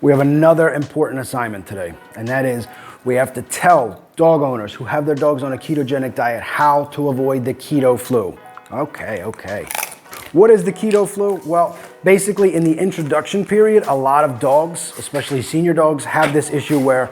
We have another important assignment today, and that is we have to tell dog owners who have their dogs on a ketogenic diet how to avoid the keto flu. Okay. What is the keto flu? Well, basically in the introduction period, a lot of dogs, especially senior dogs, have this issue where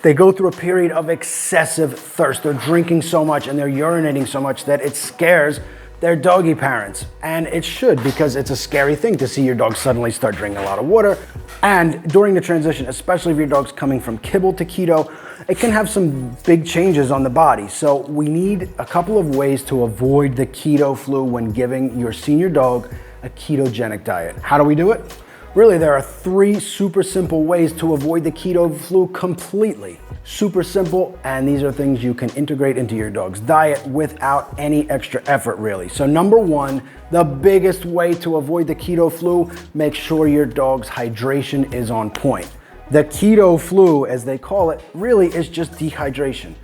they go through a period of excessive thirst. They're drinking so much and they're urinating so much that it scares their doggy parents. And it should, because it's a scary thing to see your dog suddenly start drinking a lot of water. And during the transition, especially if your dog's coming from kibble to keto, it can have some big changes on the body. So we need a couple of ways to avoid the keto flu when giving your senior dog a ketogenic diet. How do we do it? Really, there are 3 super simple ways to avoid the keto flu completely. Super simple, and these are things you can integrate into your dog's diet without any extra effort, really. So number 1, the biggest way to avoid the keto flu, make sure your dog's hydration is on point. The keto flu, as they call it, really is just dehydration.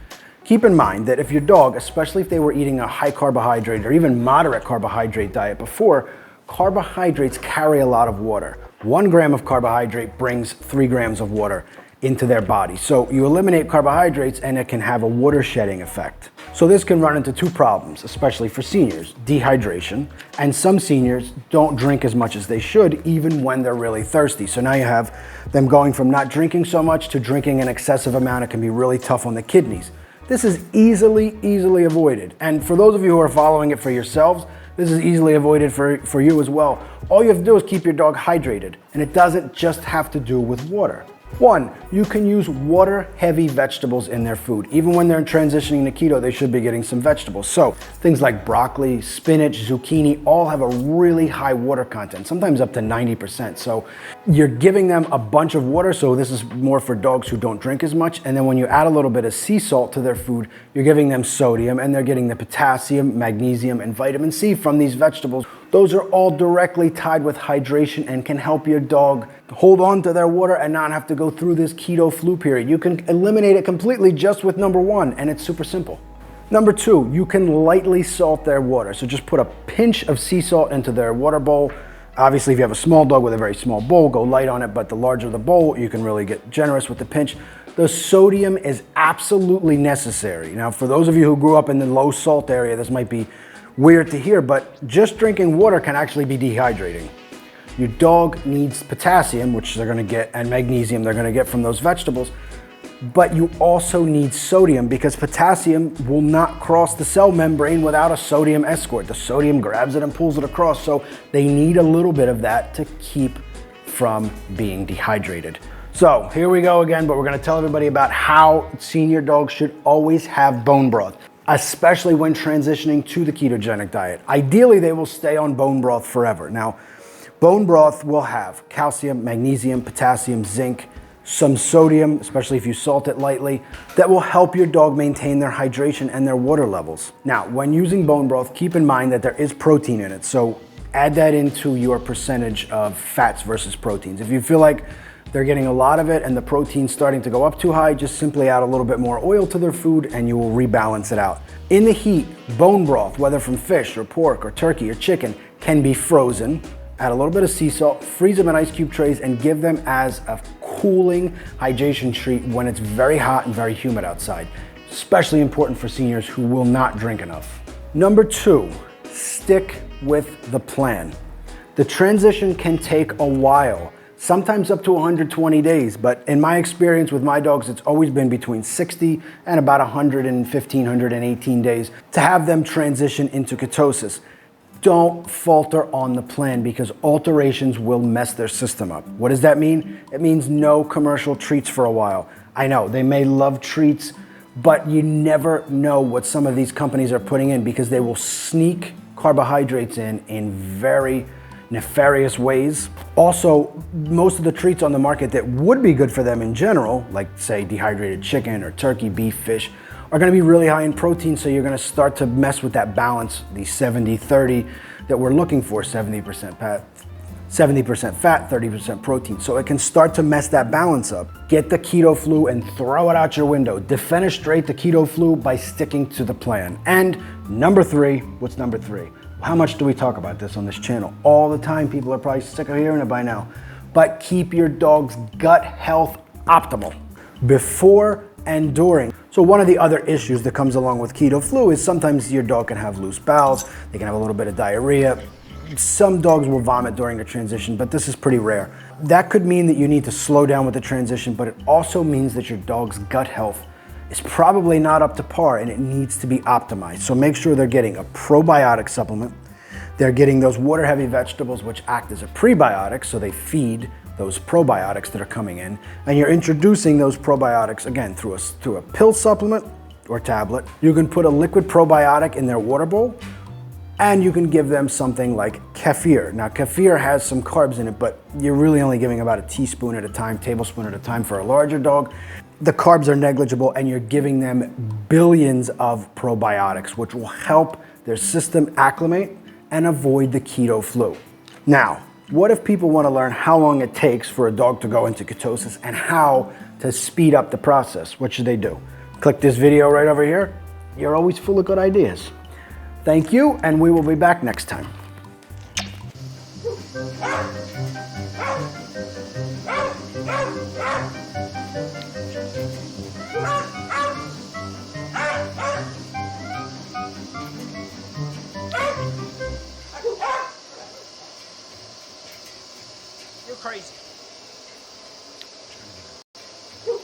Keep in mind that if your dog, especially if they were eating a high carbohydrate or even moderate carbohydrate diet before, carbohydrates carry a lot of water. 1 gram of carbohydrate brings 3 grams of water into their body. So you eliminate carbohydrates and it can have a water shedding effect. So this can run into 2 problems, especially for seniors: dehydration, and some seniors don't drink as much as they should even when they're really thirsty. So now you have them going from not drinking so much to drinking an excessive amount. It can be really tough on the kidneys. This is easily avoided. And for those of you who are following it for yourselves, this is easily avoided for you as well. All you have to do is keep your dog hydrated, and it doesn't just have to do with water. 1, you can use water-heavy vegetables in their food. Even when they're transitioning to keto, they should be getting some vegetables. So things like broccoli, spinach, zucchini, all have a really high water content, sometimes up to 90%. So you're giving them a bunch of water, so this is more for dogs who don't drink as much. And then when you add a little bit of sea salt to their food, you're giving them sodium, and they're getting the potassium, magnesium, and vitamin C from these vegetables. Those are all directly tied with hydration and can help your dog hold on to their water and not have to go through this keto flu period. You can eliminate it completely just with number 1, and it's super simple. Number 2, you can lightly salt their water. So just put a pinch of sea salt into their water bowl. Obviously, if you have a small dog with a very small bowl, go light on it, but the larger the bowl, you can really get generous with the pinch. The sodium is absolutely necessary. Now, for those of you who grew up in the low salt area, this might be weird to hear, but just drinking water can actually be dehydrating. Your dog needs potassium, which they're gonna get, and magnesium they're gonna get from those vegetables, but you also need sodium because potassium will not cross the cell membrane without a sodium escort. The sodium grabs it and pulls it across, so they need a little bit of that to keep from being dehydrated. So here we go again, but we're gonna tell everybody about how senior dogs should always have bone broth, especially when transitioning to the ketogenic diet. Ideally, they will stay on bone broth forever. Now, bone broth will have calcium, magnesium, potassium, zinc, some sodium, especially if you salt it lightly, that will help your dog maintain their hydration and their water levels. Now, when using bone broth, keep in mind that there is protein in it, so add that into your percentage of fats versus proteins. If you feel like they're getting a lot of it and the protein's starting to go up too high, just simply add a little bit more oil to their food and you will rebalance it out. In the heat, bone broth, whether from fish or pork or turkey or chicken, can be frozen. Add a little bit of sea salt, freeze them in ice cube trays, and give them as a cooling hydration treat when it's very hot and very humid outside. Especially important for seniors who will not drink enough. Number 2, stick with the plan. The transition can take a while, sometimes up to 120 days, but in my experience with my dogs, it's always been between 60 and about 115, 118 days to have them transition into ketosis. Don't falter on the plan because alterations will mess their system up. What does that mean? It means no commercial treats for a while. I know they may love treats, but you never know what some of these companies are putting in because they will sneak carbohydrates in very nefarious ways. Also, most of the treats on the market that would be good for them in general, like say dehydrated chicken or turkey, beef, fish, are gonna be really high in protein, so you're gonna start to mess with that balance, the 70-30 that we're looking for, 70% fat, 30% protein. So it can start to mess that balance up. Get the keto flu and throw it out your window. Defenestrate the keto flu by sticking to the plan. And number 3, what's number 3? How much do we talk about this on this channel? All the time. People are probably sick of hearing it by now. but keep your dog's gut health optimal before and during. So one of the other issues that comes along with keto flu is sometimes your dog can have loose bowels, they can have a little bit of diarrhea. Some dogs will vomit during the transition, but this is pretty rare. That could mean that you need to slow down with the transition, but it also means that your dog's gut health is probably not up to par and it needs to be optimized. So make sure they're getting a probiotic supplement. They're getting those water-heavy vegetables which act as a prebiotic, so they feed those probiotics that are coming in. And you're introducing those probiotics, again, through a pill supplement or tablet. You can put a liquid probiotic in their water bowl, and you can give them something like kefir. Now, kefir has some carbs in it, but you're really only giving about a teaspoon at a time, tablespoon at a time for a larger dog. The carbs are negligible, and you're giving them billions of probiotics, which will help their system acclimate and avoid the keto flu. Now, what if people want to learn how long it takes for a dog to go into ketosis and how to speed up the process? What should they do? Click this video right over here. You're always full of good ideas. Thank you, and we will be back next time. You're crazy.